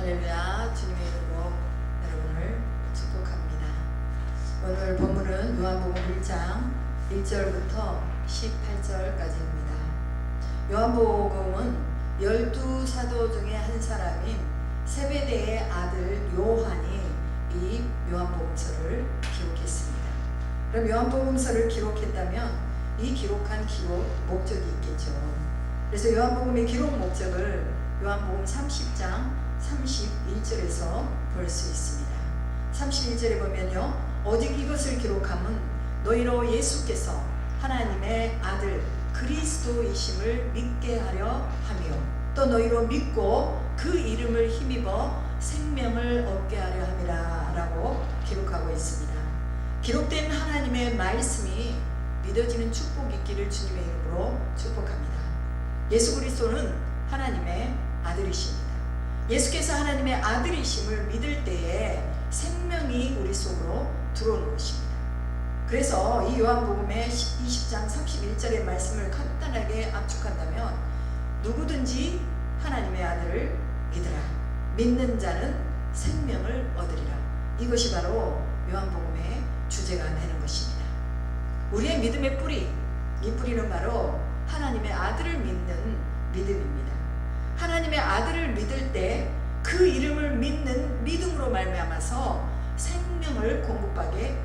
할렐루야. 주님의 이름으로 여러분을 축복합니다. 오늘 본문은 요한복음 1장 1절부터 18절까지입니다. 요한복음은 12사도 중에 한 사람인 세베대의 아들 요한이 이 요한복음서를 기록했습니다. 그럼 요한복음서를 기록했다면 이 기록한 기록 목적이 있겠죠. 그래서 요한복음의 기록 목적을 요한복음 30장 31절에서 볼 수 있습니다. 31절에 보면요, 오직 이것을 기록함은 너희로 예수께서 하나님의 아들 그리스도이심을 믿게 하려 하며 또 너희로 믿고 그 이름을 힘입어 생명을 얻게 하려 함이라 라고 기록하고 있습니다. 기록된 하나님의 말씀이 믿어지는 축복이 있기를 주님의 이름으로 축복합니다. 예수 그리스도는 하나님의 아들이십니다. 예수께서 하나님의 아들이심을 믿을 때에 생명이 우리 속으로 들어오는 것입니다. 그래서 이 요한복음의 20장 31절의 말씀을 간단하게 압축한다면 누구든지 하나님의 아들을 믿으라. 믿는 자는 생명을 얻으리라. 이것이 바로 요한복음의 주제가 되는 것입니다. 우리의 믿음의 뿌리, 이 뿌리는 바로 하나님의 아들을 믿는 믿음입니다. 하나님의 아들을 믿을 때 그 이름을 믿는 믿음으로 말미암아서 생명을 공급받게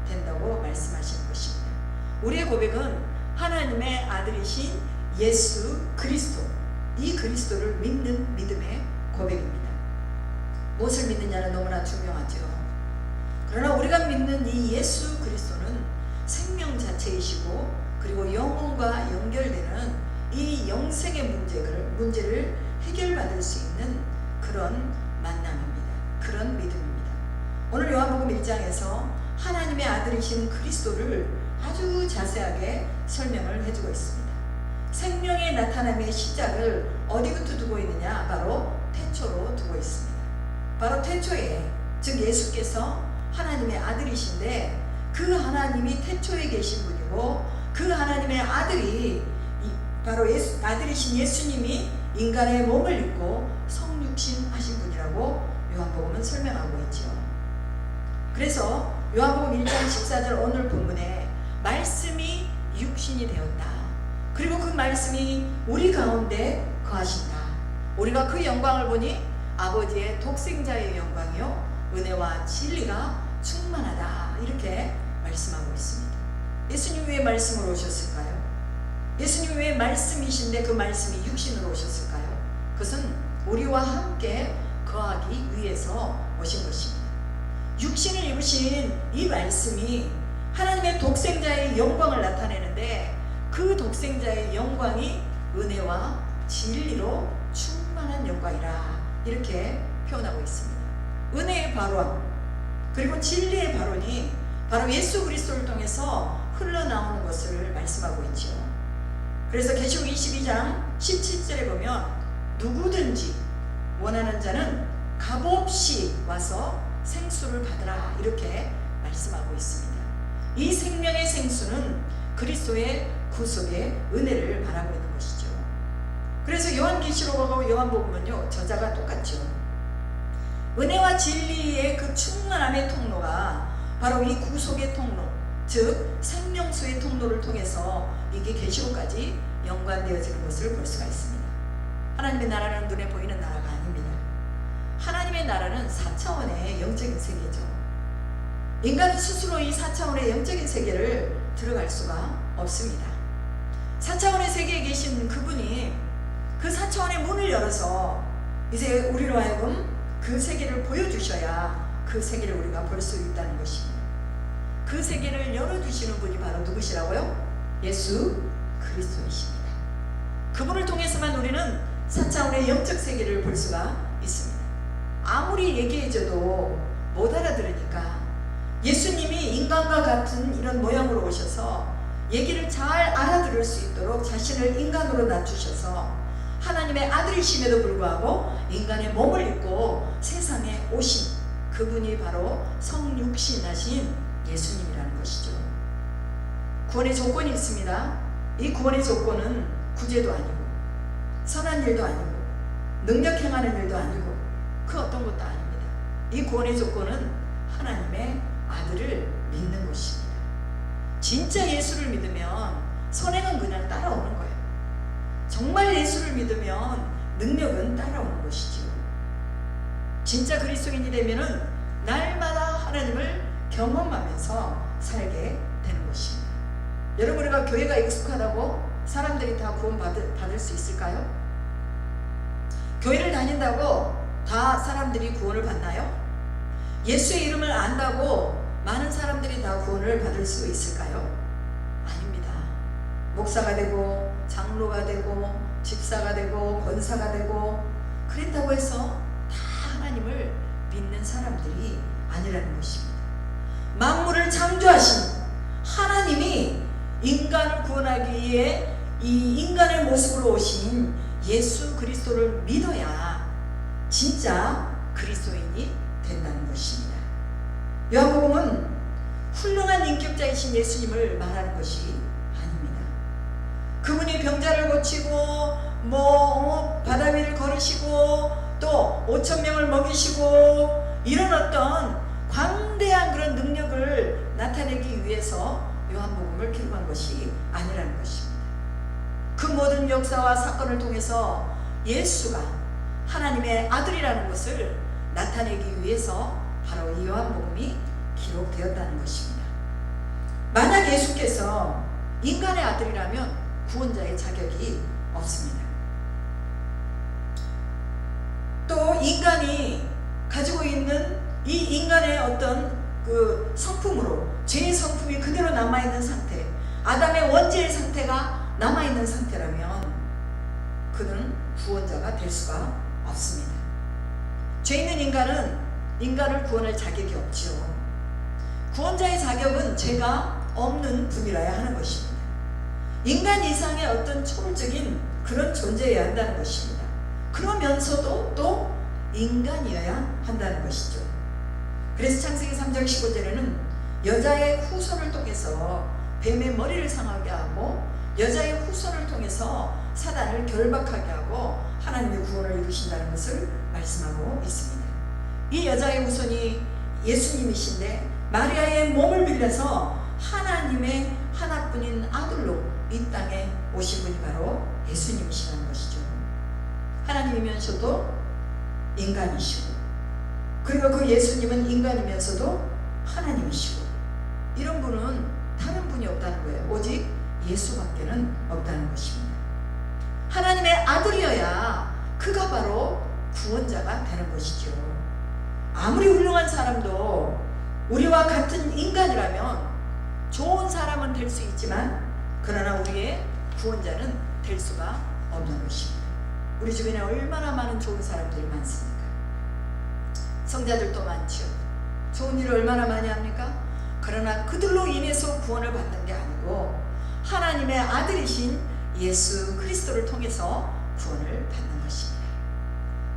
된다고 말씀하시는 것입니다. 우리의 고백은 하나님의 아들이신 예수 그리스도, 이 그리스도를 믿는 믿음의 고백입니다. 무엇을 믿느냐는 너무나 중요하죠. 그러나 우리가 믿는 이 예수 그리스도는 생명 자체이시고 그리고 영혼과 연결되는 이 영생의 문제를 해결받을 수 있는 그런 만남입니다. 그런 믿음입니다. 오늘 요한복음 1장에서 하나님의 아들이신 그리스도를 아주 자세하게 설명을 해주고 있습니다. 생명의 나타남의 시작을 어디부터 두고 있느냐? 바로 태초로 두고 있습니다. 바로 태초에, 즉 예수께서 하나님의 아들이신데 그 하나님이 태초에 계신 분이고 그 하나님의 아들이 바로 아들이신 예수님이 인간의 몸을 입고 성육신 하신 분이라고 요한복음은 설명하고 있죠. 그래서 요한복음 1장 14절 오늘 본문에 말씀이 육신이 되었다. 그리고 그 말씀이 우리 가운데 거하신다. 우리가 그 영광을 보니 아버지의 독생자의 영광이요 은혜와 진리가 충만하다. 이렇게 말씀하고 있습니다. 예수님 왜 말씀으로 오셨을까요? 예수님이 왜 말씀이신데 그 말씀이 육신으로 오셨을까요? 그것은 우리와 함께 거하기 위해서 오신 것입니다. 육신을 입으신 이 말씀이 하나님의 독생자의 영광을 나타내는데 그 독생자의 영광이 은혜와 진리로 충만한 영광이라 이렇게 표현하고 있습니다. 은혜의 발원 그리고 진리의 발원이 바로 예수 그리스도를 통해서 흘러나오는 것을 말씀하고 있죠. 그래서 계시록 22장 17절에 보면 누구든지 원하는 자는 값없이 와서 생수를 받으라 이렇게 말씀하고 있습니다. 이 생명의 생수는 그리스도의 구속의 은혜를 말하고 있는 것이죠. 그래서 요한계시록하고 요한복음은요 저자가 똑같죠. 은혜와 진리의 그 충만함의 통로가 바로 이 구속의 통로, 즉 생명수의 통로를 통해서 이게 계시록까지 연관되어지는 것을 볼 수가 있습니다. 하나님의 나라는 눈에 보이는 나라가 아닙니다. 하나님의 나라는 4차원의 영적인 세계죠. 인간은 스스로 이 4차원의 영적인 세계를 들어갈 수가 없습니다. 4차원의 세계에 계신 그분이 그 4차원의 문을 열어서 이제 우리로 하여금 그 세계를 보여주셔야 그 세계를 우리가 볼 수 있다는 것입니다. 그 세계를 열어주시는 분이 바로 누구시라고요? 예수 그리스도이십니다. 그분을 통해서만 우리는 4차원의 영적 세계를 볼 수가 있습니다. 아무리 얘기해줘도 못 알아들으니까 예수님이 인간과 같은 이런 모양으로 오셔서 얘기를 잘 알아들을 수 있도록 자신을 인간으로 낮추셔서 하나님의 아들이심에도 불구하고 인간의 몸을 입고 세상에 오신 그분이 바로 성육신하신 예수님이라는 것이죠. 구원의 조건이 있습니다. 이 구원의 조건은 구제도 아니고 선한 일도 아니고 능력 행하는 일도 아니고 그 어떤 것도 아닙니다. 이 구원의 조건은 하나님의 아들을 믿는 것입니다. 진짜 예수를 믿으면 선행은 그냥 따라오는 거예요. 정말 예수를 믿으면 능력은 따라오는 것이지요. 진짜 그리스도인이 되면은 날마다 하나님을 경험하면서 살게 되는 것입니다. 여러분, 우리가 교회가 익숙하다고 사람들이 다 구원 받을 수 있을까요? 교회를 다닌다고 다 사람들이 구원을 받나요? 예수의 이름을 안다고 많은 사람들이 다 구원을 받을 수 있을까요? 아닙니다. 목사가 되고 장로가 되고 집사가 되고 권사가 되고 그랬다고 해서 다 하나님을 믿는 사람들이 아니라는 것입니다. 만물을 창조하신 하나님이 인간을 구원하기 위해 이 인간의 모습으로 오신 예수 그리스도를 믿어야 진짜 그리스도인이 된다는 것입니다. 요한복음은 훌륭한 인격자이신 예수님을 말하는 것이 아닙니다. 그분이 병자를 고치고 바다 위를 걸으시고 또 5,000명을 먹이시고 이런 어떤 광대한 그런 능력을 나타내기 위해서 요한복음을 기록한 것이 아니라는 것입니다. 그 모든 역사와 사건을 통해서 예수가 하나님의 아들이라는 것을 나타내기 위해서 바로 이 요한복음이 기록되었다는 것입니다. 만약 예수께서 인간의 아들이라면 구원자의 자격이 없습니다. 또 인간이 가지고 있는 이 인간의 어떤 그 성품으로 죄의 성품이 그대로 남아있는 상태, 아담의 원죄의 상태가 남아있는 상태라면 그는 구원자가 될 수가 없습니다. 죄 있는 인간은 인간을 구원할 자격이 없지요. 구원자의 자격은 죄가 없는 분이라야 하는 것입니다. 인간 이상의 어떤 초월적인 그런 존재여야 한다는 것입니다. 그러면서도 또 인간이어야 한다는 것이죠. 그래서 창세기 3장 15절에는 여자의 후손을 통해서 뱀의 머리를 상하게 하고 여자의 후손을 통해서 사단을 결박하게 하고 하나님의 구원을 이루신다는 것을 말씀하고 있습니다. 이 여자의 후손이 예수님이신데 마리아의 몸을 빌려서 하나님의 하나뿐인 아들로 이 땅에 오신 분이 바로 예수님이시라는 것이죠. 하나님이면서도 인간이시고, 그리고 그 예수님은 인간이면서도 하나님이시고, 이런 분은 다른 분이 없다는 거예요. 오직 예수밖에는 없다는 것입니다. 하나님의 아들이어야 그가 바로 구원자가 되는 것이죠. 아무리 훌륭한 사람도 우리와 같은 인간이라면 좋은 사람은 될 수 있지만 그러나 우리의 구원자는 될 수가 없는 것입니다. 우리 주변에 얼마나 많은 좋은 사람들이 많습니까? 성자들도 많죠. 좋은 일을 얼마나 많이 합니까? 그러나 그들로 인해서 구원을 받는 게 아니고 하나님의 아들이신 예수 그리스도를 통해서 구원을 받는 것입니다.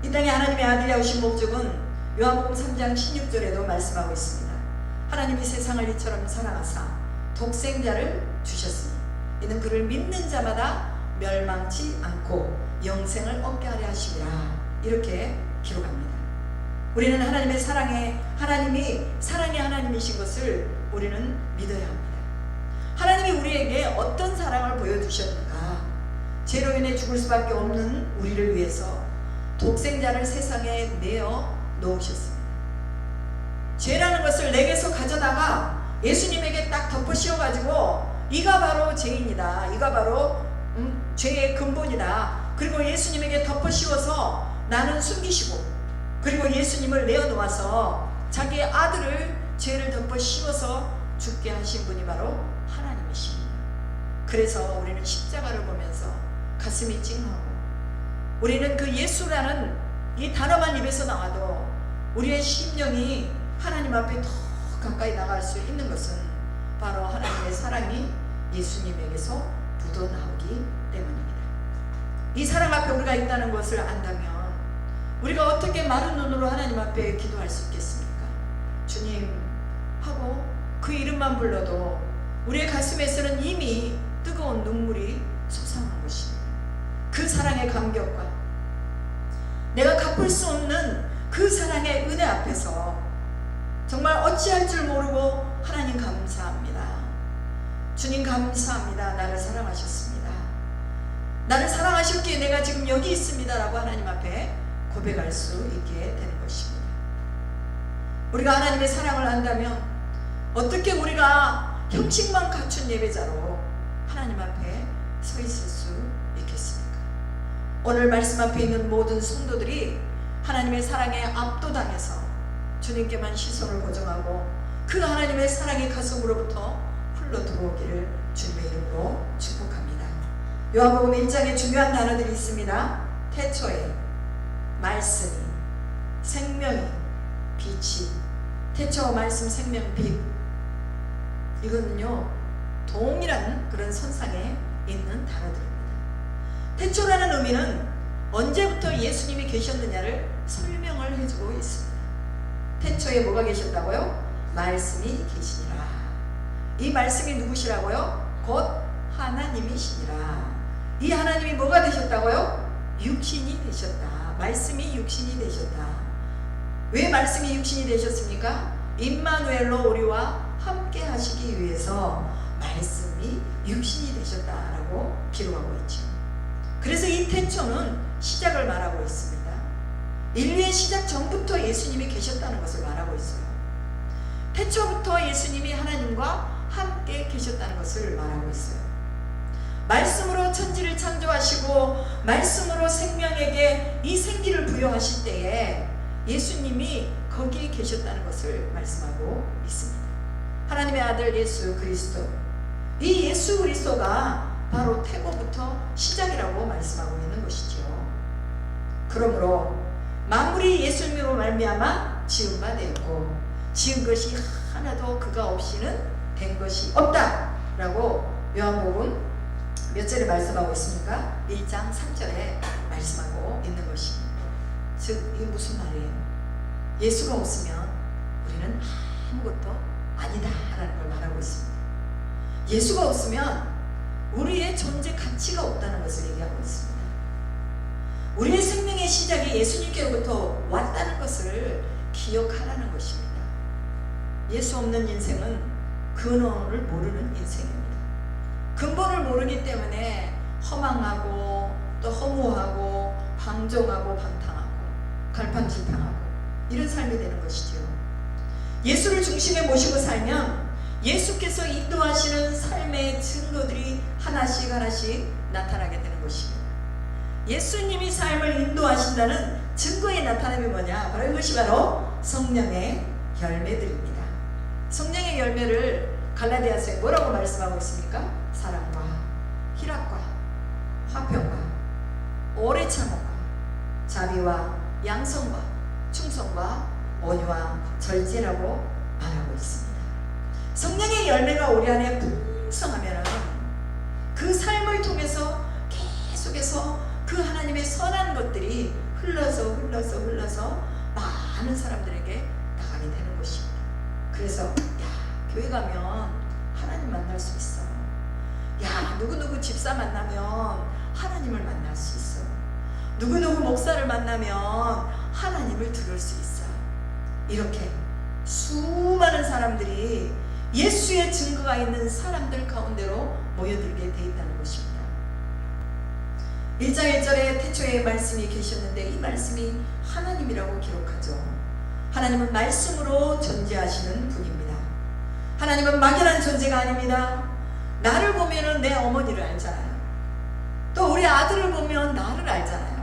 이 땅에 하나님의 아들이 오신 목적은 요한복음 3장 16절에도 말씀하고 있습니다. 하나님이 세상을 이처럼 사랑하사 독생자를 주셨으니 이는 그를 믿는 자마다 멸망치 않고 영생을 얻게 하려 하심이라, 이렇게 기록합니다. 우리는 하나님의 하나님이 사랑의 하나님이신 것을 우리는 믿어야 합니다. 하나님이 우리에게 어떤 사랑을 보여주셨는가? 죄로 인해 죽을 수밖에 없는 우리를 위해서 독생자를 세상에 내어 놓으셨습니다. 죄라는 것을 내게서 가져다가 예수님에게 딱 덮어 씌워가지고 이가 바로 죄인이다, 이가 바로 죄의 근본이다, 그리고 예수님에게 덮어 씌워서 나는 숨기시고, 그리고 예수님을 내어놓아서 자기의 아들을 죄를 덮어 씌워서 죽게 하신 분이 바로 하나님이십니다. 그래서 우리는 십자가를 보면서 가슴이 찡하고, 우리는 그 예수라는 이 단어만 입에서 나와도 우리의 심령이 하나님 앞에 더 가까이 나갈 수 있는 것은 바로 하나님의 사랑이 예수님에게서 묻어나오기 때문입니다. 이 사랑 앞에 우리가 있다는 것을 안다면 우리가 어떻게 마른 눈으로 하나님 앞에 기도할 수 있겠습니까? 주님 하고 그 이름만 불러도 우리의 가슴에서는 이미 뜨거운 눈물이 솟아오는 것입니다. 그 사랑의 감격과 내가 갚을 수 없는 그 그 사랑의 은혜 앞에서 정말 어찌할 줄 모르고 하나님 감사합니다. 주님 감사합니다. 나를 사랑하셨습니다. 나를 사랑하셨기에 내가 지금 여기 있습니다 라고 하나님 앞에 고백할 수 있게 되는 것입니다. 우리가 하나님의 사랑을 안다면 어떻게 우리가 형식만 갖춘 예배자로 하나님 앞에 서 있을 수 있겠습니까? 오늘 말씀 앞에 있는 모든 성도들이 하나님의 사랑에 압도당해서 주님께만 시선을 고정하고 그 하나님의 사랑의 가슴으로부터 흘러 들어오기를 주님의 이름으로 축복합니다. 요한복음 1장에 중요한 단어들이 있습니다. 태초에 말씀이, 생명이, 빛이. 태초, 말씀, 생명, 빛. 이거는요 동일한 그런 선상에 있는 단어들입니다. 태초라는 의미는 언제부터 예수님이 계셨느냐를 설명을 해주고 있습니다. 태초에 뭐가 계셨다고요? 말씀이 계시니라. 이 말씀이 누구시라고요? 곧 하나님이시니라. 이 하나님이 뭐가 되셨다고요? 육신이 되셨다. 말씀이 육신이 되셨다. 왜 말씀이 육신이 되셨습니까? 임마누엘로 우리와 함께 하시기 위해서 말씀이 육신이 되셨다라고 기록하고 있죠. 그래서 이 태초는 시작을 말하고 있습니다. 인류의 시작 전부터 예수님이 계셨다는 것을 말하고 있어요. 태초부터 예수님이 하나님과 함께 계셨다는 것을 말하고 있어요. 말씀으로 천지를 창조하시고 말씀으로 생명에게 이 생기를 부여하실 때에 예수님이 거기에 계셨다는 것을 말씀하고 있습니다. 하나님의 아들 예수 그리스도, 이 예수 그리스도가 바로 태고부터 시작이라고 말씀하고 있는 것이죠. 그러므로 만물이 예수님으로 말미암아 지은 바 되었고 지은 것이 하나도 그가 없이는 된 것이 없다 라고 요한복음 몇 절에 말씀하고 있습니까? 1장 3절에 말씀하고 있는 것입니다. 즉 이게 무슨 말이에요? 예수가 없으면 우리는 아무것도 아니다 라는 걸 말하고 있습니다. 예수가 없으면 우리의 존재 가치가 없다는 것을 얘기하고 있습니다. 우리의 생명의 시작이 예수님께로부터 왔다는 것을 기억하라는 것입니다. 예수 없는 인생은 근원을 모르는 인생입니다. 근본을 모르기 때문에 허망하고 또 허무하고 방종하고 방탕하고 갈팡질팡하고 이런 삶이 되는 것이죠. 예수를 중심에 모시고 살면 예수께서 인도하시는 삶의 증거들이 하나씩 하나씩 나타나게 되는 것입니다. 예수님이 삶을 인도하신다는 증거의 나타남이 뭐냐? 바로 이것이 바로 성령의 열매들입니다. 성령의 열매를 갈라디아서에 뭐라고 말씀하고 있습니까? 사랑과 희락과 화평과 오래 참음과 자비와 양성과 충성과 온유와 절제라고 말하고 있습니다. 성령의 열매가 우리 안에 풍성하면 그 삶을 통해서 계속해서 그 하나님의 선한 것들이 흘러서 많은 사람들에게 나가게 되는 것입니다. 그래서 야 교회 가면 하나님 만날 수 있어. 야 누구누구 집사 만나면 하나님을 만날 수 있어. 누구누구 목사를 만나면 하나님을 들을 수 있어. 이렇게 수많은 사람들이 예수의 증거가 있는 사람들 가운데로 모여들게 돼 있다는 것입니다. 1장 1절에 태초에 말씀이 계셨는데 이 말씀이 하나님이라고 기록하죠. 하나님은 말씀으로 존재하시는 분입니다. 하나님은 막연한 존재가 아닙니다. 나를 보면은 내 어머니를 알잖아요. 또 우리 아들을 보면 나를 알잖아요.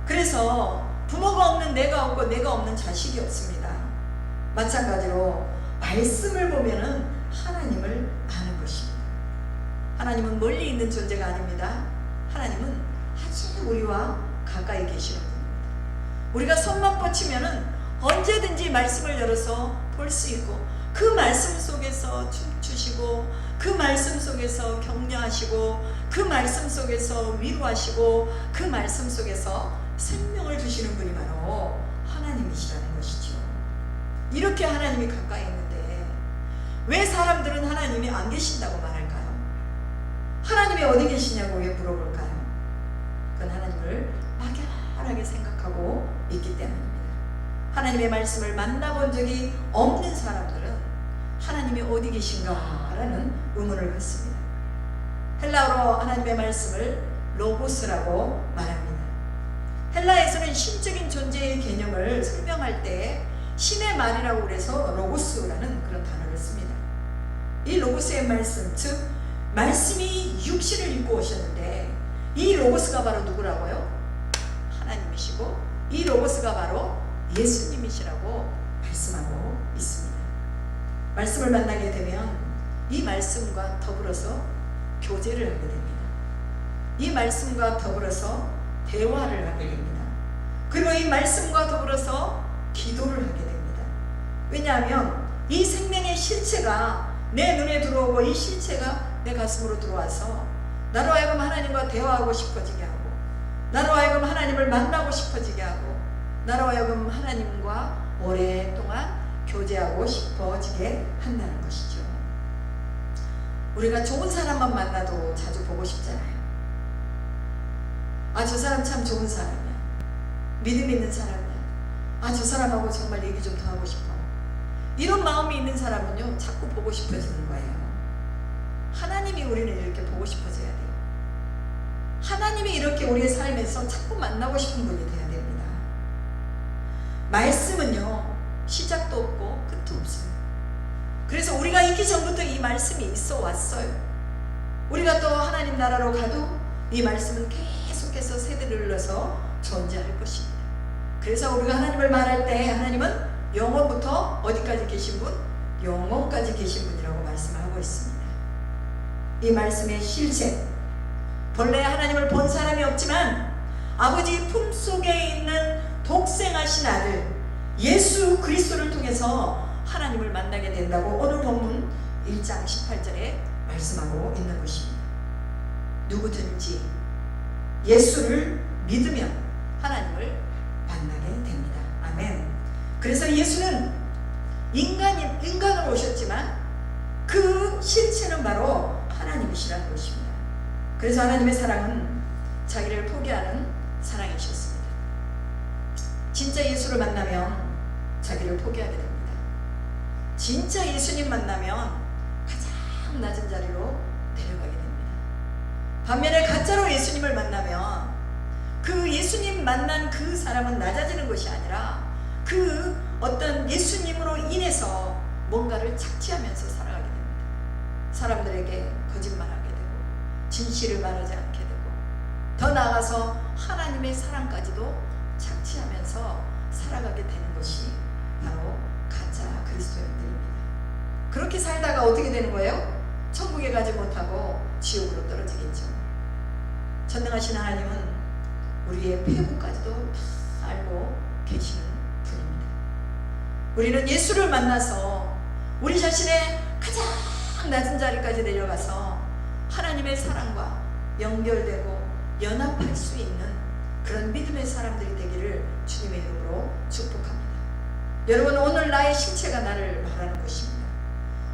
그래서 부모가 없는 내가 없고 내가 없는 자식이 없습니다. 마찬가지로 말씀을 보면은 하나님을 아는 것입니다. 하나님은 멀리 있는 존재가 아닙니다. 하나님은 아주 우리와 가까이 계시는 분입니다. 우리가 손만 뻗치면은 언제든지 말씀을 열어서 볼 수 있고 그 말씀 속에서 춤추시고 그 말씀 속에서 격려하시고 그 말씀 속에서 위로하시고 그 말씀 속에서 생명을 주시는 분이 바로 하나님이시라는 것이죠. 이렇게 하나님이 가까이 있는데 왜 사람들은 하나님이 안 계신다고 말할까요? 하나님이 어디 계시냐고 왜 물어볼까요? 그건 하나님을 막연하게 생각하고 있기 때문입니다. 하나님의 말씀을 만나본 적이 없는 사람들은 하나님이 어디 계신가라는 의문을 갖습니다. 헬라어로 하나님의 말씀을 로고스라고 말합니다. 헬라에서는 신적인 존재의 개념을 설명할 때 신의 말이라고 그래서 로고스라는 그런 단어를 씁니다. 이 로고스의 말씀, 즉 말씀이 육신을 입고 오셨는데 이 로고스가 바로 누구라고요? 하나님이시고 이 로고스가 바로 예수님이시라고 말씀하고 있습니다. 말씀을 만나게 되면 이 말씀과 더불어서 교제를 하게 됩니다. 이 말씀과 더불어서 대화를 하게 됩니다. 그리고 이 말씀과 더불어서 기도를 하게 됩니다. 왜냐하면 이 생명의 실체가 내 눈에 들어오고 이 실체가 내 가슴으로 들어와서 나로 하여금 하나님과 대화하고 싶어지게 하고 나로 하여금 하나님을 만나고 싶어지게 하고 나로 하여금 하나님과 오랫동안 교제하고 싶어지게 한다는 것이죠. 우리가 좋은 사람만 만나도 자주 보고 싶잖아요. 아, 저 사람 참 좋은 사람이야. 믿음 있는 사람이야. 아, 저 사람하고 정말 얘기 좀 더 하고 싶어. 이런 마음이 있는 사람은요, 자꾸 보고 싶어지는 거예요. 하나님이 우리는 이렇게 보고 싶어져야 돼요. 하나님이 이렇게 우리의 삶에서 자꾸 만나고 싶은 분이 돼야 됩니다. 말씀은요, 시작도 없고 끝도 없어요. 그래서 우리가 있기 전부터 이 말씀이 있어 왔어요. 우리가 또 하나님 나라로 가도 이 말씀은 계속해서 세대를 흘러서 존재할 것입니다. 그래서 우리가 하나님을 말할 때 하나님은 영원부터 어디까지 계신 분? 영원까지 계신 분이라고 말씀하고 있습니다. 이 말씀의 실체, 본래 하나님을 본 사람이 없지만 아버지 품속에 있는 독생하신 아들 예수 그리스도를 통해서 하나님을 만나게 된다고 오늘 본문 1장 18절에 말씀하고 있는 것입니다. 누구든지 예수를 믿으면 하나님을 만나게 됩니다. 아멘. 그래서 예수는 인간으로 오셨지만 그 실체는 바로 하나님이시라는 것입니다. 그래서 하나님의 사랑은 자기를 포기하는 사랑이셨습니다. 진짜 예수를 만나면 자기를 포기하게 됩니다. 진짜 예수님 만나면 가장 낮은 자리로 내려가게 됩니다. 반면에 가짜로 예수님을 만나면 그 예수님 만난 그 사람은 낮아지는 것이 아니라 그 어떤 예수님으로 인해서 뭔가를 착취하면서 살아가게 됩니다. 사람들에게 거짓말하게 되고 진실을 말하지 않게 되고 더 나아가서 하나님의 사랑까지도 착취하면서 살아가게 되는 것이 바로 가짜 그리스도인들입니다. 그렇게 살다가 어떻게 되는 거예요? 천국에 가지 못하고 지옥으로 떨어지겠죠. 전능하신 하나님은 우리의 폐부까지도 다 알고 계시는 분입니다. 우리는 예수를 만나서 우리 자신의 가장 낮은 자리까지 내려가서 하나님의 사랑과 연결되고 연합할 수 있는 그런 믿음의 사람들이 되기를 주님의 이름으로 축복합니다. 여러분, 오늘 나의 실체가 나를 말하는 것입니다.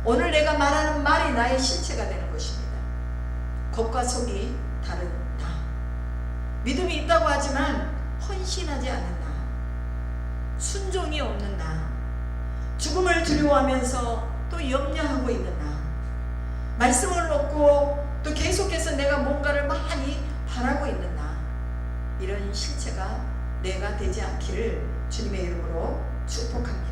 오늘 내가 말하는 말이 나의 실체가 되는 것입니다. 겉과 속이 다른 나, 믿음이 있다고 하지만 헌신하지 않는 나, 순종이 없는 나, 죽음을 두려워하면서 또 염려하고 있는 나, 말씀을 얻고 또 계속해서 내가 뭔가를 많이 바라고 있는 나, 이런 실체가 내가 되지 않기를 주님의 이름으로 축복합니다.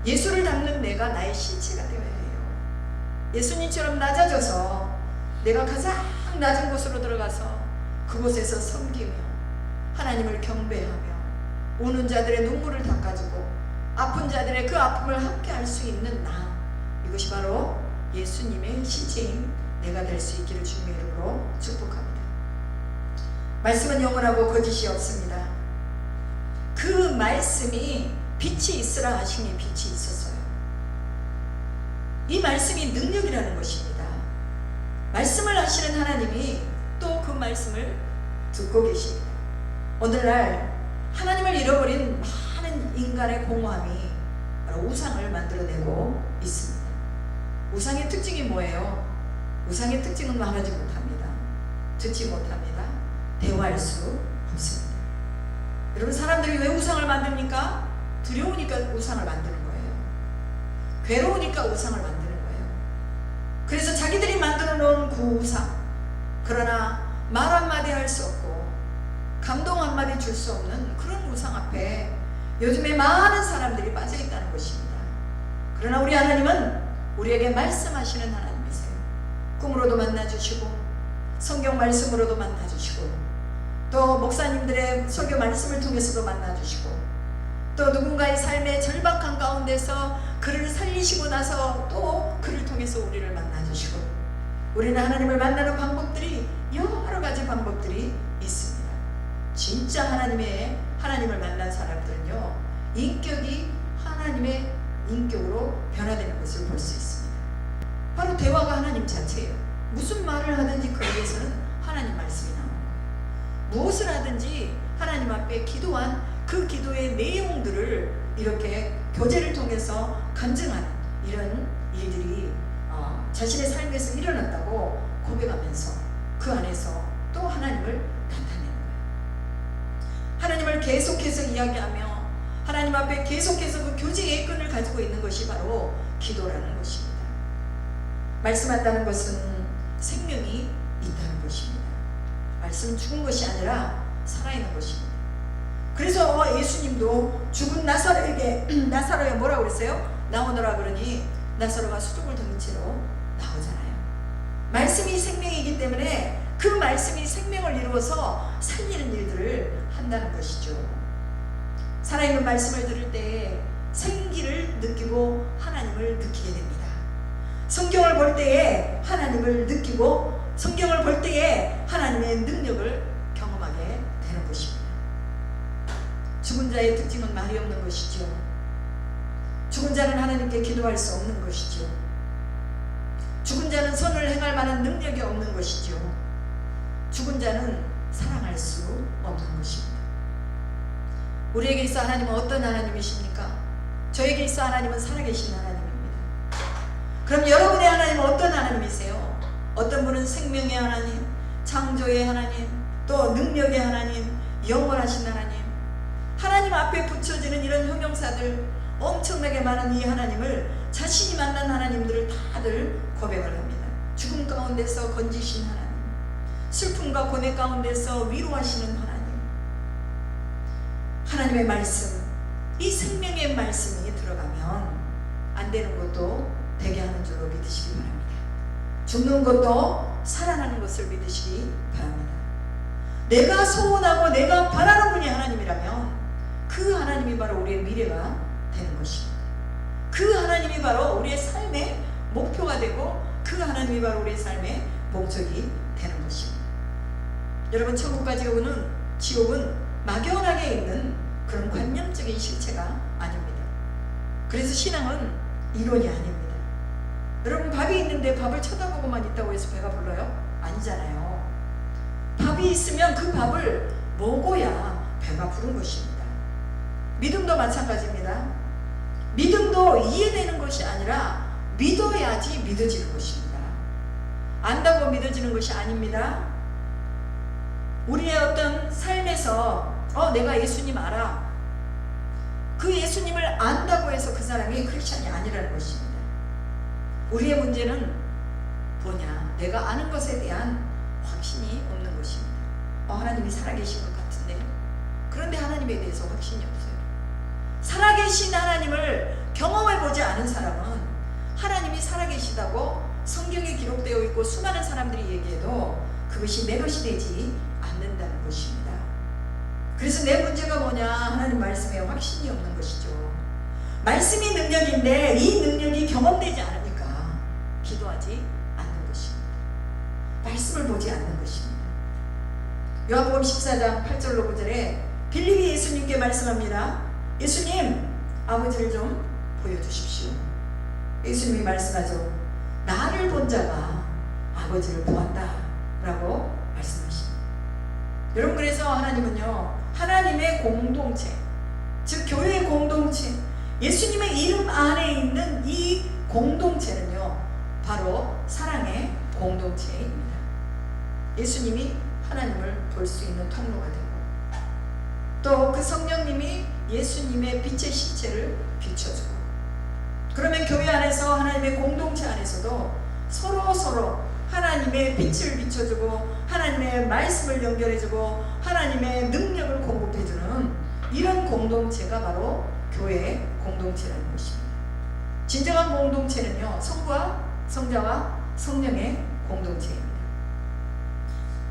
예수를 닮는 내가 나의 실체가 되어야 해요. 예수님처럼 낮아져서 내가 가장 낮은 곳으로 들어가서 그곳에서 섬기며 하나님을 경배하며 우는 자들의 눈물을 닦아주고 아픈 자들의 그 아픔을 함께 할 수 있는 나, 이것이 바로 예수님의 실체인 내가 될 수 있기를 주님의 이름으로 축복합니다. 말씀은 영원하고 거짓이 없습니다. 그 말씀이 빛이 있으라 하시니 빛이 있었어요. 이 말씀이 능력이라는 것입니다. 말씀을 하시는 하나님이 또 그 말씀을 듣고 계십니다. 오늘날 하나님을 잃어버린 많은 인간의 공허함이 바로 우상을 만들어내고 있습니다. 우상의 특징이 뭐예요? 우상의 특징은 말하지 못합니다. 듣지 못합니다. 대화할 수 없습니다. 여러분, 사람들이 왜 우상을 만듭니까? 두려우니까 우상을 만드는 거예요. 괴로우니까 우상을 만드는 거예요. 그래서 자기들이 만들어 놓은 그 우상, 그러나 말 한마디 할 수 없고 감동 한마디 줄 수 없는 그런 우상 앞에 요즘에 많은 사람들이 빠져 있다는 것입니다. 그러나 우리 하나님은 우리에게 말씀하시는 하나님이세요. 꿈으로도 만나주시고 성경 말씀으로도 만나주시고 또 목사님들의 설교 말씀을 통해서도 만나주시고 또 누군가의 삶의 절박한 가운데서 그를 살리시고 나서 또 그를 통해서 우리를 만나주시고 우리는 하나님을 만나는 방법들이 여러 가지 방법들이 있습니다. 진짜 하나님을 만난 사람들은요, 인격이 하나님의 인격으로 변화되는 것을 볼 수 있습니다. 바로 대화가 하나님 자체예요. 무슨 말을 하든지 거기에서는 하나님 말씀이 나오는 거예요. 무엇을 하든지 하나님 앞에 기도한 그 기도의 내용들을 이렇게 교제를 통해서 간증하는 이런 일들이 자신의 삶에서 일어났다고 고백하면서 그 안에서 또 하나님을 나타내는 거예요. 하나님을 계속해서 이야기하며 하나님 앞에 계속해서 그 교제의 끈을 가지고 있는 것이 바로 기도라는 것입니다. 말씀한다는 것은 생명이 있다는 것입니다. 말씀은 죽은 것이 아니라 살아있는 것입니다. 그래서 예수님도 죽은 나사로에 뭐라고 그랬어요? 나오너라 그러니 나사로가 수족을 던진 채로 나오잖아요. 말씀이 생명이기 때문에 그 말씀이 생명을 이루어서 살리는 일들을 한다는 것이죠. 살아있는 말씀을 들을 때 생기를 느끼고 하나님을 느끼게 됩니다. 성경을 볼 때에 하나님을 느끼고 성경을 볼 때에 하나님의 능력을 경험하게 되는 것입니다. 죽은 자의 특징은 말이 없는 것이죠. 죽은 자는 하나님께 기도할 수 없는 것이죠. 죽은 자는 선을 행할 만한 능력이 없는 것이죠. 죽은 자는 사랑할 수 없는 것입니다. 우리에게 있어 하나님은 어떤 하나님이십니까? 저에게 있어 하나님은 살아계신 하나님입니다. 그럼 여러분의 하나님은 어떤 하나님이세요? 어떤 분은 생명의 하나님, 창조의 하나님, 또 능력의 하나님, 영원하신 하나님, 하나님 앞에 붙여지는 이런 형용사들 엄청나게 많은 이 하나님을 자신이 만난 하나님들을 다들 고백을 합니다. 죽음 가운데서 건지신 하나님, 슬픔과 고뇌 가운데서 위로하시는 하나님, 하나님의 말씀, 이 생명의 말씀이 들어가면 안 되는 것도 되게 하는 줄로 믿으시기 바랍니다. 죽는 것도 살아나는 것을 믿으시기 바랍니다. 내가 소원하고 내가 바라는 분이 하나님이라면 그 하나님이 바로 우리의 미래가 되는 것입니다. 그 하나님이 바로 우리의 삶의 목표가 되고 그 하나님이 바로 우리의 삶의 목적이 되는 것입니다. 여러분, 천국까지 오는 지옥은 막연하게 있는 그런 관념적인 실체가 아닙니다. 그래서 신앙은 이론이 아닙니다. 여러분, 밥이 있는데 밥을 쳐다보고만 있다고 해서 배가 불러요? 아니잖아요. 밥이 있으면 그 밥을 먹어야 배가 부른 것입니다. 믿음도 마찬가지입니다. 믿음도 이해되는 것이 아니라 믿어야지 믿어지는 것입니다. 안다고 믿어지는 것이 아닙니다. 우리의 어떤 삶에서 내가 예수님 알아, 그 예수님을 안다고 해서 그 사람이 크리스찬이 아니라는 것입니다. 우리의 문제는 뭐냐? 내가 아는 것에 대한 확신이 없는 것입니다. 하나님이 살아계신 것 같은데, 그런데 하나님에 대해서 확신이 없어요. 살아계신 하나님을 경험해보지 않은 사람은 하나님이 살아계시다고 성경에 기록되어 있고 수많은 사람들이 얘기해도 그것이 내 것이 되지 않는다는 것입니다. 그래서 내 문제가 뭐냐? 하나님 말씀에 확신이 없는 것이죠. 말씀이 능력인데 이 능력이 경험되지 않으니까 기도하지 않는 것입니다. 말씀을 보지 않는 것입니다. 요한복음 14장 8절로 9절에 빌립이 예수님께 말씀합니다. 예수님, 아버지를 좀 보여주십시오. 예수님이 말씀하죠. 나를 본 자가 아버지를 보았다 라고 말씀하십니다. 여러분, 그래서 하나님은요, 하나님의 공동체, 즉 교회의 공동체, 예수님의 이름 안에 있는 이 공동체는요, 바로 사랑의 공동체입니다. 예수님이 하나님을 볼 수 있는 통로가 되고 또 그 성령님이 예수님의 빛의 실체를 비춰주고, 그러면 교회 안에서 하나님의 공동체 안에서도 서로 하나님의 빛을 비춰주고 하나님의 말씀을 연결해주고 하나님의 능력을 공급해주는 이런 공동체가 바로 교회의 공동체라는 것입니다. 진정한 공동체는요, 성부와 성자와 성령의 공동체입니다.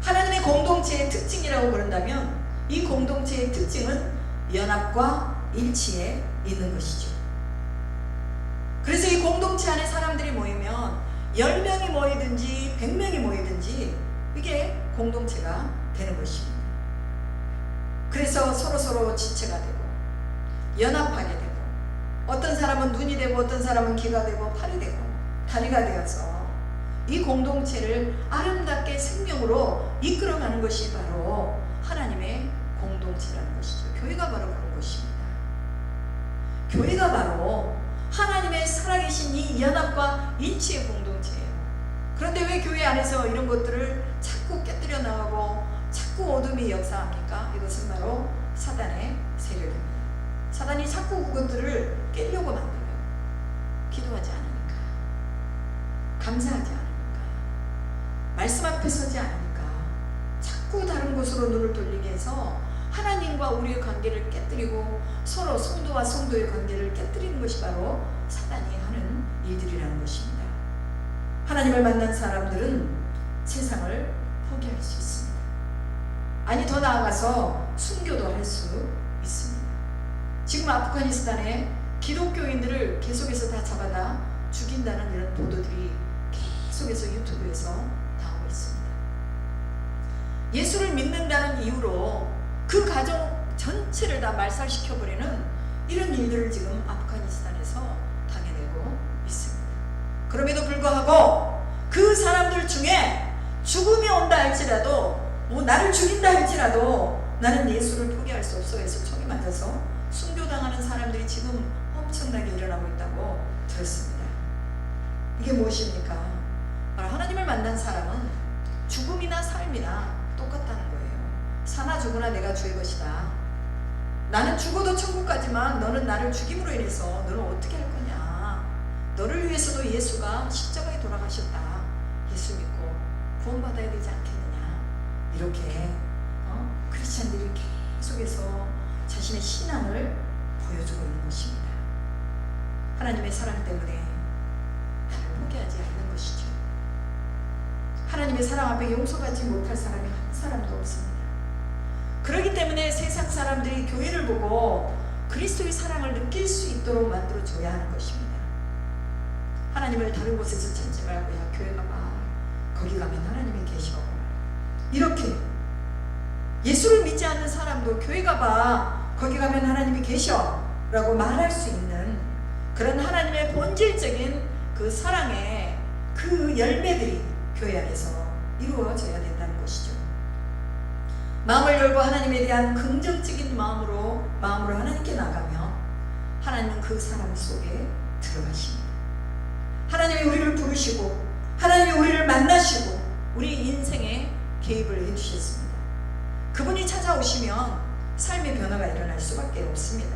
하나님의 공동체의 특징이라고 그런다면 이 공동체의 특징은 연합과 일치에 있는 것이죠. 그래서 이 공동체 안에 사람들이 모이면 10명이 모이든지 100명이 모이든지 이게 공동체가 되는 것입니다. 그래서 서로 지체가 되고 연합하게 되고, 어떤 사람은 눈이 되고 어떤 사람은 귀가 되고 팔이 되고 다리가 되어서 이 공동체를 아름답게 생명으로 이끌어가는 것이 바로 하나님의 공동체라는 것이죠. 교회가 바로 그런 것입니다. 교회가 바로 하나님의 살아계신 이 연합과 일치의 공동체예요. 그런데 왜 교회 안에서 이런 것들을 자꾸 깨뜨려 나가고 자꾸 어둠이 역사합니까? 이것은 바로 사단의 세력입니다. 사단이 자꾸 그것들을 깨려고 만들어요. 기도하지 않으니까, 감사하지 않으니까, 말씀 앞에 서지 않으니까 자꾸 다른 곳으로 눈을 돌리게 해서 하나님과 우리의 관계를 깨뜨리고 서로 성도와 성도의 관계를 깨뜨리는 것이 바로 사단이 하는 일들이라는 것입니다. 하나님을 만난 사람들은 세상을 포기할 수 있습니다. 아니, 더 나아가서 순교도 할 수 있습니다. 지금 아프가니스탄에 기독교인들을 계속해서 다 잡아다 죽인다는 이런 보도들이 계속해서 유튜브에서 나오고 있습니다. 예수를 믿는다는 이유로 그 가정 전체를 다 말살시켜버리는 이런 일들을 지금 아프가니스탄에서 당해내고 있습니다. 그럼에도 불구하고 그 사람들 중에 죽음이 온다 할지라도, 나를 죽인다 할지라도 나는 예수를 포기할 수 없어 해서 총이 맞아서 순교당하는 사람들이 지금 엄청나게 일어나고 있다고 들었습니다. 이게 무엇입니까? 바로 하나님을 만난 사람은 죽음이나 삶이나 똑같다는 거예요. 사나 죽으나 내가 주의 것이다. 나는 죽어도 천국 가지만 너는 나를 죽임으로 인해서 너는 어떻게 할 거냐. 너를 위해서도 예수가 십자가에 돌아가셨다. 예수 믿고 구원받아야 되지 않겠느냐. 이렇게 크리스찬들이 계속해서 자신의 신앙을 보여주고 있는 것입니다. 하나님의 사랑 때문에 나를 포기하지 않는 것이죠. 하나님의 사랑 앞에 용서받지 못할 사람이 한 사람도 없습니다. 그렇기 때문에 세상 사람들이 교회를 보고 그리스도의 사랑을 느낄 수 있도록 만들어줘야 하는 것입니다. 하나님을 다른 곳에서 찾지 말고, 야, 교회 가봐. 거기 가면 하나님이 계셔. 이렇게 예수를 믿지 않는 사람도 교회 가봐. 거기 가면 하나님이 계셔. 라고 말할 수 있는 그런 하나님의 본질적인 그 사랑의 그 열매들이 교회 안에서 이루어져야 된다는 것이죠. 마음을 열고 하나님에 대한 긍정적인 마음으로 하나님께 나가면 하나님은 그 사람 속에 들어가십니다. 하나님이 우리를 부르시고 하나님이 우리를 만나시고 우리 인생에 개입을 해주셨습니다. 그분이 찾아오시면 삶의 변화가 일어날 수밖에 없습니다.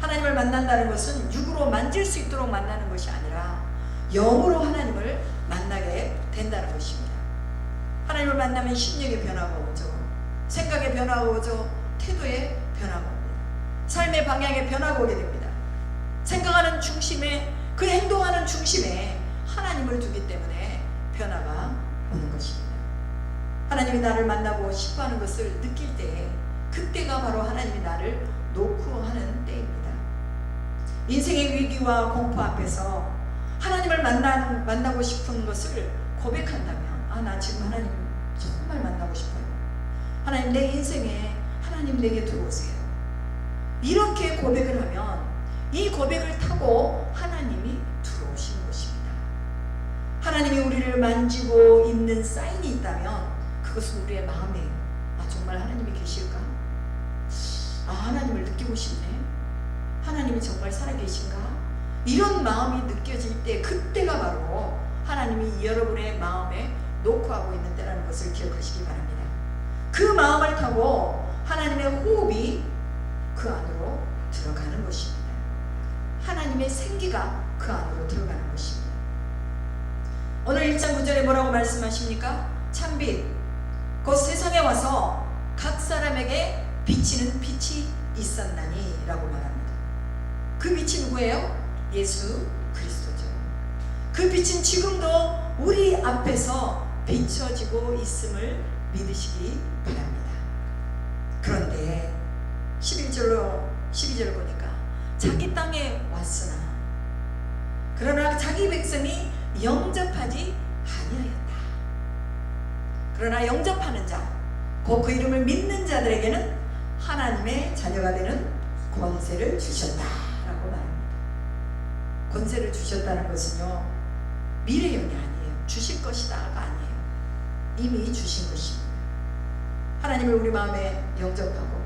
하나님을 만난다는 것은 육으로 만질 수 있도록 만나는 것이 아니라 영으로 하나님을 만나게 된다는 것입니다. 하나님을 만나면 심령의 변화가 오죠. 생각의 변화가 오죠. 태도의 변화가 옵니다. 삶의 방향의 변화가 오게 됩니다. 생각하는 중심에, 그 행동하는 중심에 하나님을 두기 때문에 변화가 오는 것입니다. 하나님이 나를 만나고 싶어하는 것을 느낄 때, 그때가 바로 하나님이 나를 놓고 하는 때입니다. 인생의 위기와 공포 앞에서 하나님을 만나고 싶은 것을 고백한다면, 나 지금 하나님 정말 만나고 싶어요. 하나님, 내 인생에 하나님 내게 들어오세요. 이렇게 고백을 하면 이 고백을 타고 하나님이 들어오시는 것입니다. 하나님이 우리를 만지고 있는 사인이 있다면 그것은 우리의 마음에, 정말 하나님이 계실까? 하나님을 느끼고 싶네. 하나님이 정말 살아계신가? 이런 마음이 느껴질 때, 그때가 바로 하나님이 여러분의 마음에 녹화하고 있는 때라는 것을 기억하시기 바랍니다. 그 마음을 타고 하나님의 호흡이 그 안으로 들어가는 것입니다. 하나님의 생기가 그 안으로 들어가는 것입니다. 오늘 1장 9절에 뭐라고 말씀하십니까? 참빛 곧 세상에 와서 각 사람에게 비치는 빛이 있었나니 라고 말합니다. 그 빛이 누구예요? 예수 그리스도죠. 그 빛은 지금도 우리 앞에서 비춰지고 있음을 믿으시기 바랍니다. 그런데 12절 보니까 자기 땅에 왔으나 그러나 자기 백성이 영접하지 아니하였다. 그러나 영접하는 자, 곧 그 이름을 믿는 자들에게는 하나님의 자녀가 되는 권세를 주셨다라고 말합니다. 권세를 주셨다는 것은요, 미래형이 아니에요. 주실 것이다가 아니에요. 이미 주신 것입니다. 하나님을 우리 마음에 영접하고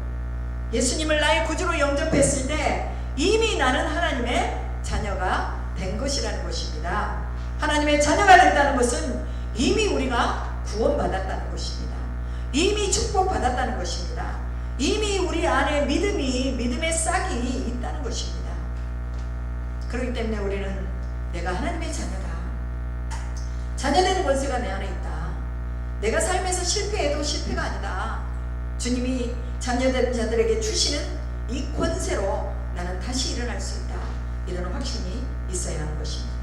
예수님을 나의 구주로 영접했을 때 이미 나는 하나님의 자녀가 된 것이라는 것입니다. 하나님의 자녀가 됐다는 것은 이미 우리가 구원받았다는 것입니다. 이미 축복받았다는 것입니다. 이미 우리 안에 믿음의 싹이 있다는 것입니다. 그렇기 때문에 우리는 내가 하나님의 자녀다. 자녀되는 권세가 내 안에 있다. 내가 삶에서 실패해도 실패가 아니다. 주님이 자녀된 자들에게 주시는 이 권세로 나는 다시 일어날 수 있다. 이런 확신이 있어야 하는 것입니다.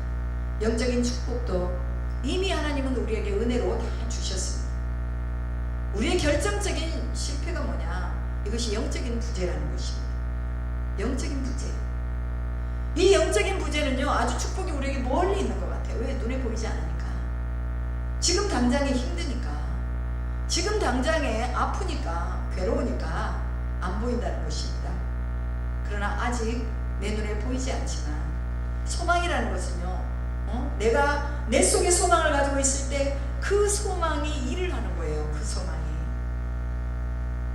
영적인 축복도 이미 하나님은 우리에게 은혜로 다 주셨습니다. 우리의 결정적인 실패가 뭐냐? 이것이 영적인 부재라는 것입니다. 영적인 부재. 이 영적인 부재는요, 아주 축복이 우리에게 멀리 있는 것 같아요. 왜? 눈에 보이지 않으니까. 지금 당장에 힘드니까. 지금 당장에 아프니까, 괴로우니까 안 보인다는 것입니다. 그러나 아직 내 눈에 보이지 않지만 소망이라는 것은요, 내가 내 속에 소망을 가지고 있을 때 그 소망이 일을 하는 거예요.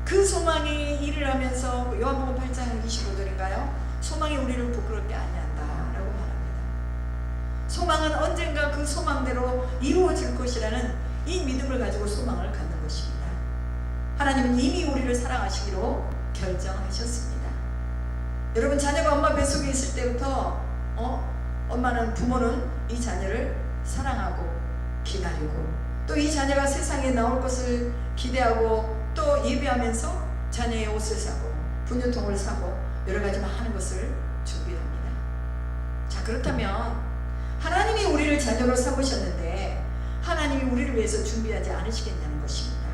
그 소망이 일을 하면서 요한복음 8장 25절인가요? 소망이 우리를 부끄럽게 아니한다 라고 말합니다. 소망은 언젠가 그 소망대로 이루어질 것이라는 이 믿음을 가지고 소망을 갖는 것입니다. 하나님은 이미 우리를 사랑하시기로 결정하셨습니다. 여러분, 자녀가 엄마 뱃속에 있을 때부터 부모는 이 자녀를 사랑하고 기다리고 또 이 자녀가 세상에 나올 것을 기대하고 또 예배하면서 자녀의 옷을 사고 분유통을 사고 여러 가지 많은 것을 준비합니다. 자, 그렇다면 하나님이 우리를 자녀로 삼으셨는데 하나님이 우리를 위해서 준비하지 않으시겠냐는 것입니다.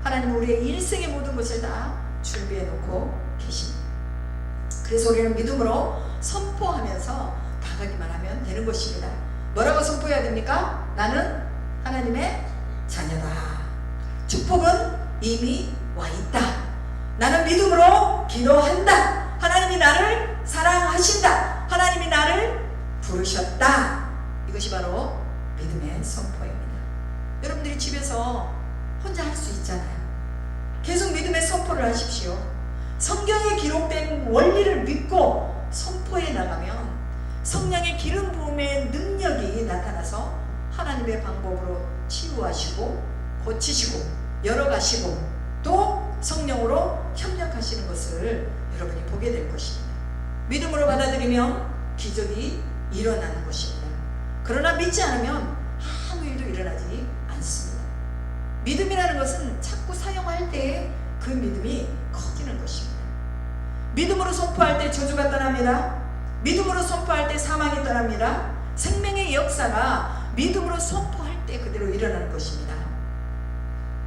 하나님은 우리의 일생의 모든 것을 다 준비해 놓고 계십니다. 그래서 우리는 믿음으로 선포하면서 나가기만 하면 되는 것입니다. 뭐라고 선포해야 됩니까? 나는 하나님의 자녀다. 축복은 이미 와 있다. 나는 믿음으로 기도한다. 하나님이 나를 사랑하신다. 하나님이 나를 부르셨다. 이것이 바로 믿음의 선포입니다. 여러분들이 집에서 혼자 할 수 있잖아요. 계속 믿음의 선포를 하십시오. 성경에 기록된 원리를 믿고 선포해 나가면 성령의 기름 부음의 능력이 나타나서 하나님의 방법으로 치유하시고 고치시고 열어가시고 또 성령으로 협력하시는 것을 여러분이 보게 될 것입니다. 믿음으로 받아들이면 기적이 일어나는 것입니다. 그러나 믿지 않으면 아무 일도 일어나지 않습니다. 믿음이라는 것은 자꾸 사용할 때 그 믿음이 커지는 것입니다. 믿음으로 선포할 때 저주가 떠납니다. 믿음으로 선포할 때 사망이 떠납니다. 생명의 역사가 믿음으로 선포할 때 그대로 일어나는 것입니다.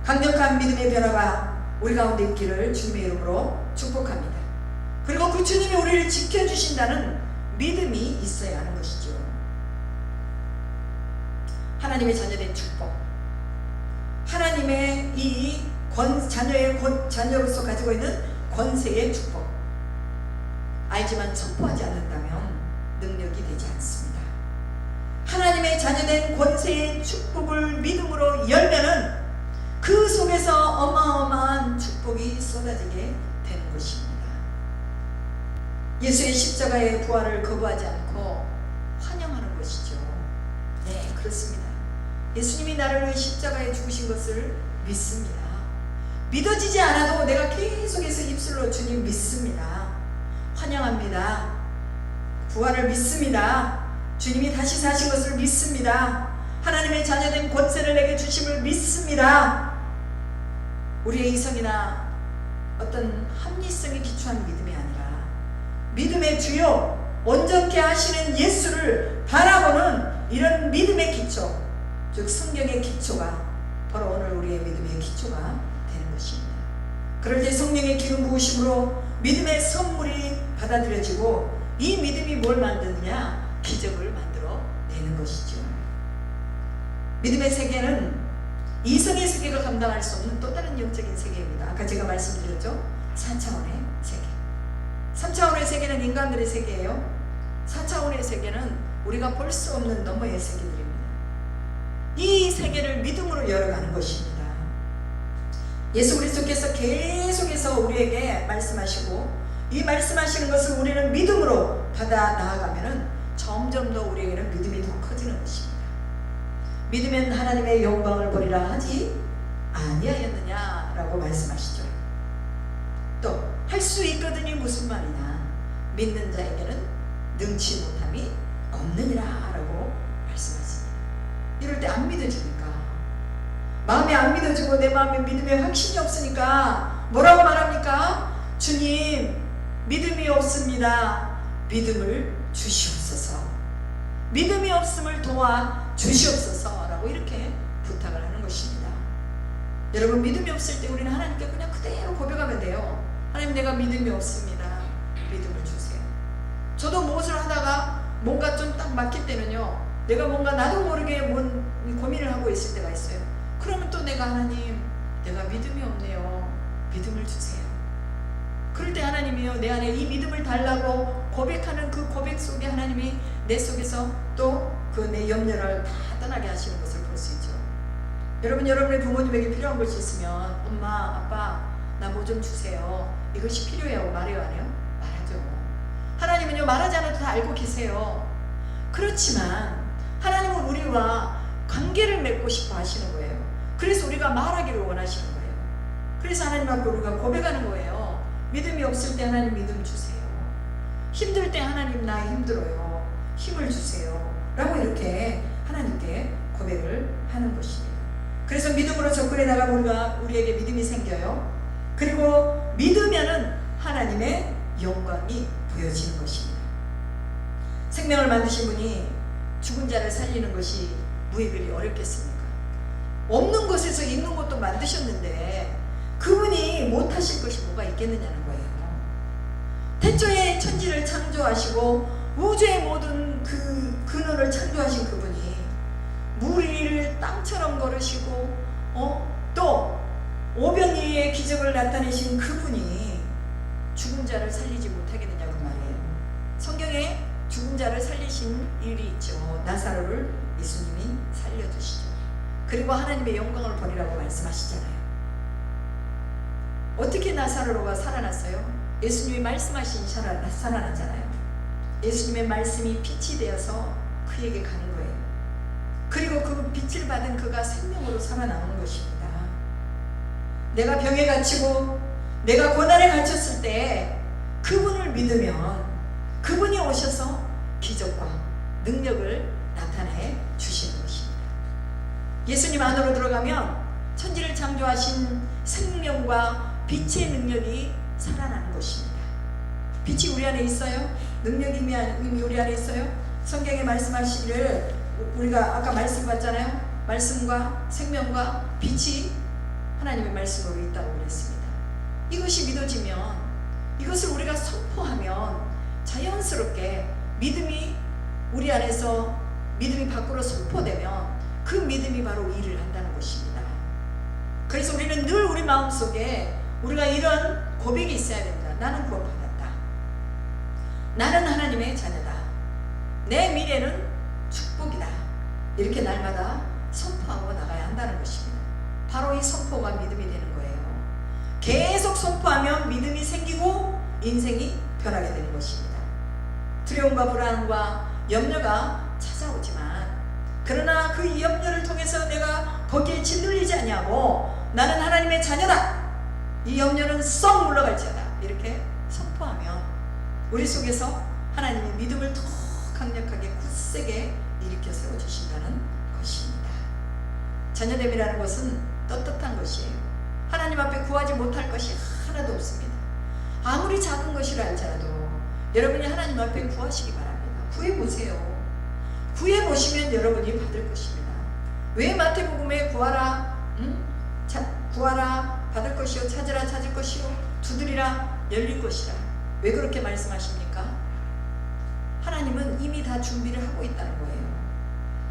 강력한 믿음의 변화가 우리 가운데 있기를 주님의 이름으로 축복합니다. 그리고 그 주님이 우리를 지켜주신다는 믿음이 있어야 하는 것이죠. 하나님의 자녀된 축복, 하나님의 이 자녀로서 가지고 있는 권세의 축복, 알지만 선포하지 않는다면 능력이 되지 않습니다. 하나님의 자녀된 권세의 축복을 믿음으로 열면은 그 속에서 어마어마한 축복이 쏟아지게 되는 것입니다. 예수의 십자가의 부활을 거부하지 않고 환영하는 것이죠. 네, 그렇습니다. 예수님이 나를 위해 십자가에 죽으신 것을 믿습니다. 믿어지지 않아도 내가 계속해서 입술로 주님 믿습니다. 찬양합니다. 부활을 믿습니다. 주님이 다시 사신 것을 믿습니다. 하나님의 자녀된 권세를 내게 주심을 믿습니다. 우리의 이성이나 어떤 합리성에 기초한 믿음이 아니라 믿음의 주요 온전케 하시는 예수를 바라보는 이런 믿음의 기초, 즉 성경의 기초가 바로 오늘 우리의 믿음의 기초가 되는 것입니다. 그럴 때 성령의 기름 부으심으로 믿음의 선물이 받아들여지고 이 믿음이 뭘 만드느냐? 기적을 만들어 내는 것이죠. 믿음의 세계는 이성의 세계가 감당할 수 없는 또 다른 영적인 세계입니다. 아까 제가 말씀드렸죠? 4차원의 세계. 3차원의 세계는 인간들의 세계예요. 4차원의 세계는 우리가 볼 수 없는 너머의 세계들입니다. 이 세계를 믿음으로 열어가는 것입니다. 예수 그리스도께서 계속해서 우리에게 말씀하시고 이 말씀하시는 것을 우리는 믿음으로 받아 나아가면 점점 더 우리에게는 믿음이 더 커지는 것입니다. 믿으면 하나님의 영광을 보리라 하지 아니하였느냐라고 말씀하시죠. 또 할 수 있거든이 무슨 말이냐? 믿는 자에게는 능치 못함이 없느니라 라고 말씀하십니다. 이럴 때 안 믿어지니까, 마음에 안 믿어지고 내 마음에 믿음에 확신이 없으니까 뭐라고 말합니까? 주님, 믿음이 없습니다. 믿음을 주시옵소서. 믿음이 없음을 도와 주시옵소서 라고 이렇게 부탁을 하는 것입니다. 여러분, 믿음이 없을 때 우리는 하나님께 그냥 그대로 고백하면 돼요. 하나님, 내가 믿음이 없습니다. 믿음을 주세요. 저도 무엇을 하다가 뭔가 좀 딱 막힐 때는요, 내가 뭔가 나도 모르게 고민을 하고 있을 때가 있어요. 그러면 또 내가 하나님, 내가 믿음이 없네요. 믿음을 주세요. 그럴 때 하나님이요, 내 안에 이 믿음을 달라고 고백하는 그 고백 속에 하나님이 내 속에서 또 그 내 염려를 다 떠나게 하시는 것을 볼 수 있죠. 여러분, 여러분의 부모님에게 필요한 것이 있으면 엄마, 아빠, 나 뭐 좀 주세요. 이것이 필요해요. 말해요, 안 해요? 말하죠. 하나님은요, 말하지 않아도 다 알고 계세요. 그렇지만 하나님은 우리와 관계를 맺고 싶어 하시는 거예요. 그래서 우리가 말하기를 원하시는 거예요. 그래서 하나님 앞에 우리가 고백하는 거예요. 믿음이 없을 때 하나님 믿음 주세요. 힘들 때 하나님 나 힘들어요. 힘을 주세요. 라고 이렇게 하나님께 고백을 하는 것입니다. 그래서 믿음으로 접근해 나가면 우리에게 믿음이 생겨요. 그리고 믿으면은 하나님의 영광이 보여지는 것입니다. 생명을 만드신 분이 죽은 자를 살리는 것이 무익을 어렵겠습니까? 없는 것에서 있는 것도 만드셨는데 그분이 못하실 것이 뭐가 있겠느냐는 거예요. 태초에 천지를 창조하시고 우주의 모든 그 근원을 창조하신 그분이 물 위를 땅처럼 걸으시고 또 오병이의 기적을 나타내신 그분이 죽은 자를 살리지 못하겠느냐고 말이에요. 성경에 죽은 자를 살리신 일이 있죠. 나사로를 예수님이 살려주시죠. 그리고 하나님의 영광을 보리라고 말씀하시잖아요. 어떻게 나사로가 살아났어요? 예수님이 말씀하신 살아나잖아요. 예수님의 말씀이 빛이 되어서 그에게 가는 거예요. 그리고 그 빛을 받은 그가 생명으로 살아나는 것입니다. 내가 병에 갇히고 내가 고난에 갇혔을 때 그분을 믿으면 그분이 오셔서 기적과 능력을 나타내 주시는 것입니다. 예수님 안으로 들어가면 천지를 창조하신 생명과 빛의 능력이 살아나는 것입니다. 빛이 우리 안에 있어요? 능력이 이미 우리 안에 있어요? 성경에 말씀하시기를 우리가 아까 말씀 봤잖아요. 말씀과 생명과 빛이 하나님의 말씀으로 있다고 그랬습니다. 이것이 믿어지면, 이것을 우리가 선포하면 자연스럽게 믿음이 우리 안에서 믿음이 밖으로 선포되면 그 믿음이 바로 일을 한다는 것입니다. 그래서 우리는 늘 우리 마음속에 우리가 이런 고백이 있어야 됩니다. 나는 구원받았다. 나는 하나님의 자녀다. 내 미래는 축복이다. 이렇게 날마다 선포하고 나가야 한다는 것입니다. 바로 이 선포가 믿음이 되는 거예요. 계속 선포하면 믿음이 생기고 인생이 변하게 되는 것입니다. 두려움과 불안과 염려가 찾아오지만, 그러나 그 염려를 통해서 내가 거기에 짓눌리지 않냐고, 나는 하나님의 자녀다. 이 염려는 썩 물러갈지어다. 이렇게 선포하면 우리 속에서 하나님의 믿음을 더 강력하게 굳세게 일으켜 세워주신다는 것입니다. 자녀됨이라는 것은 떳떳한 것이에요. 하나님 앞에 구하지 못할 것이 하나도 없습니다. 아무리 작은 것이라 할지라도 여러분이 하나님 앞에 구하시기 바랍니다. 구해보세요. 구해보시면 여러분이 받을 것입니다. 왜 마태복음에 구하라, 구하라 받을 것이요, 찾으라 찾을 것이요, 두드리라 열릴 것이라, 왜 그렇게 말씀하십니까? 하나님은 이미 다 준비를 하고 있다는 거예요.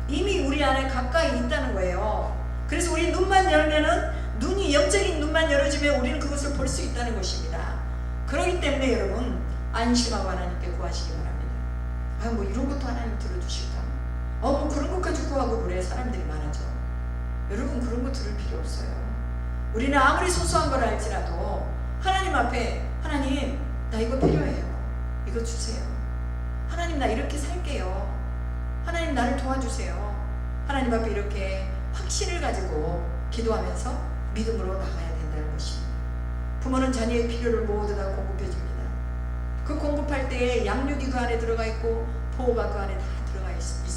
이미 우리 안에 가까이 있다는 거예요. 그래서 우리 눈만 열면은, 눈이 영적인 눈만 열어지면 우리는 그것을 볼 수 있다는 것입니다. 그렇기 때문에 여러분 안심하고 하나님께 구하시기 바랍니다. 뭐 이런 것도 하나님 들어주실까? 뭐 그런 것까지 구하고 그래. 사람들이 많아져. 여러분 그런 거 들을 필요 없어요. 우리는 아무리 소소한 걸 알지라도 하나님 앞에, 하나님 나 이거 필요해요. 이거 주세요. 하나님 나 이렇게 살게요. 하나님 나를 도와주세요. 하나님 앞에 이렇게 확신을 가지고 기도하면서 믿음으로 나가야 된다는 것입니다. 부모는 자녀의 필요를 모두 다 공급해 줍니다. 그 공급할 때에 양육이 그 안에 들어가 있고 보호가 그 안에 다 들어가 있습니다.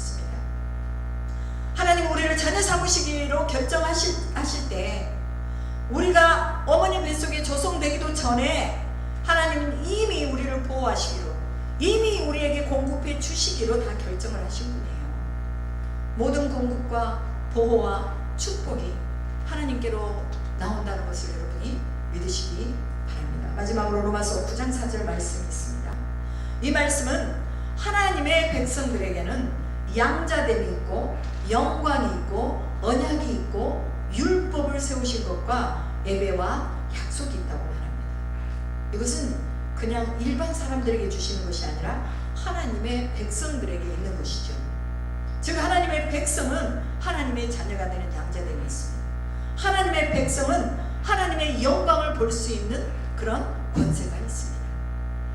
하나님 우리를 자녀 삼으시기로 결정하실 때, 우리가 어머니 뱃속에 조성되기도 전에 하나님은 이미 우리를 보호하시기로, 이미 우리에게 공급해 주시기로 다 결정을 하신 분이에요. 모든 공급과 보호와 축복이 하나님께로 나온다는 것을 여러분이 믿으시기 바랍니다. 마지막으로 로마서 9장 4절 말씀이 있습니다. 이 말씀은 하나님의 백성들에게는 양자됨이 있고 영광이 있고 언약이 있고 율법을 세우신 것과 예배와 약속이 있다고 말합니다. 이것은 그냥 일반 사람들에게 주시는 것이 아니라 하나님의 백성들에게 있는 것이죠. 즉 하나님의 백성은 하나님의 자녀가 되는 양자됨이 있습니다. 하나님의 백성은 하나님의 영광을 볼 수 있는 그런 권세가 있습니다.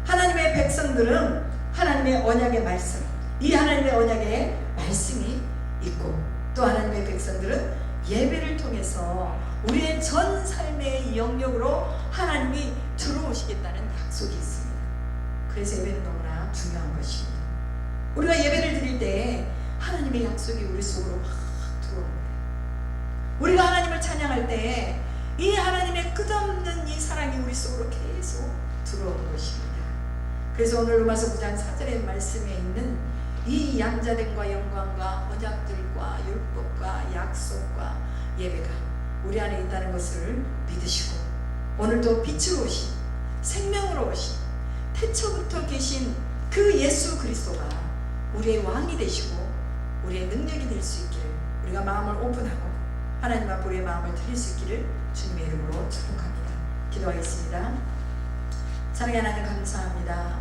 하나님의 백성들은 하나님의 언약의 말씀, 이 하나님의 언약의 말씀이 있고, 또 하나님의 백성들은 예배를 통해서 우리의 전 삶의 영역으로 하나님이 들어오시겠다는 약속이 있습니다. 그래서 예배는 너무나 중요한 것입니다. 우리가 예배를 드릴 때 하나님의 약속이 우리 속으로 막 들어오는 거예요. 우리가 하나님을 찬양할 때 이 하나님의 끝없는 이 사랑이 우리 속으로 계속 들어오는 것입니다. 그래서 오늘 로마서 9장 4절의 말씀에 있는 이 양자됨과 영광과 언약들과 율법과 약속과 예배가 우리 안에 있다는 것을 믿으시고, 오늘도 빛으로 오신, 생명으로 오신, 태초부터 계신 그 예수 그리스도가 우리의 왕이 되시고 우리의 능력이 될 수 있기를, 우리가 마음을 오픈하고 하나님 앞에 우리의 마음을 드릴 수 있기를 주님의 이름으로 축복합니다. 기도하겠습니다. 사랑의 하나님 감사합니다.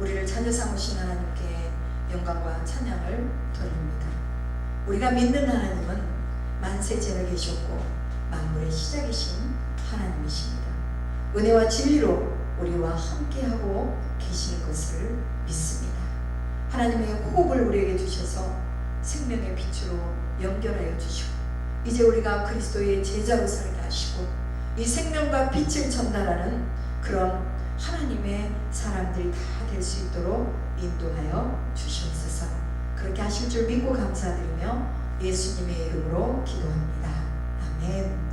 우리를 자녀 삼으신 하나님께 영광과 찬양을 돌립니다. 우리가 믿는 하나님은 만세 전에 계셨고 만물의 시작이신 하나님이십니다. 은혜와 진리로 우리와 함께하고 계시는 것을 믿습니다. 하나님의 호흡을 우리에게 주셔서 생명의 빛으로 연결하여 주시고, 이제 우리가 그리스도의 제자로 살게 하시고 이 생명과 빛을 전달하는 그런 하나님의 사람들이 다 될 수 있도록 인도하여 주시옵소서. 그렇게 하실 줄 믿고 감사드리며 예수님의 이름으로 기도합니다. 아멘.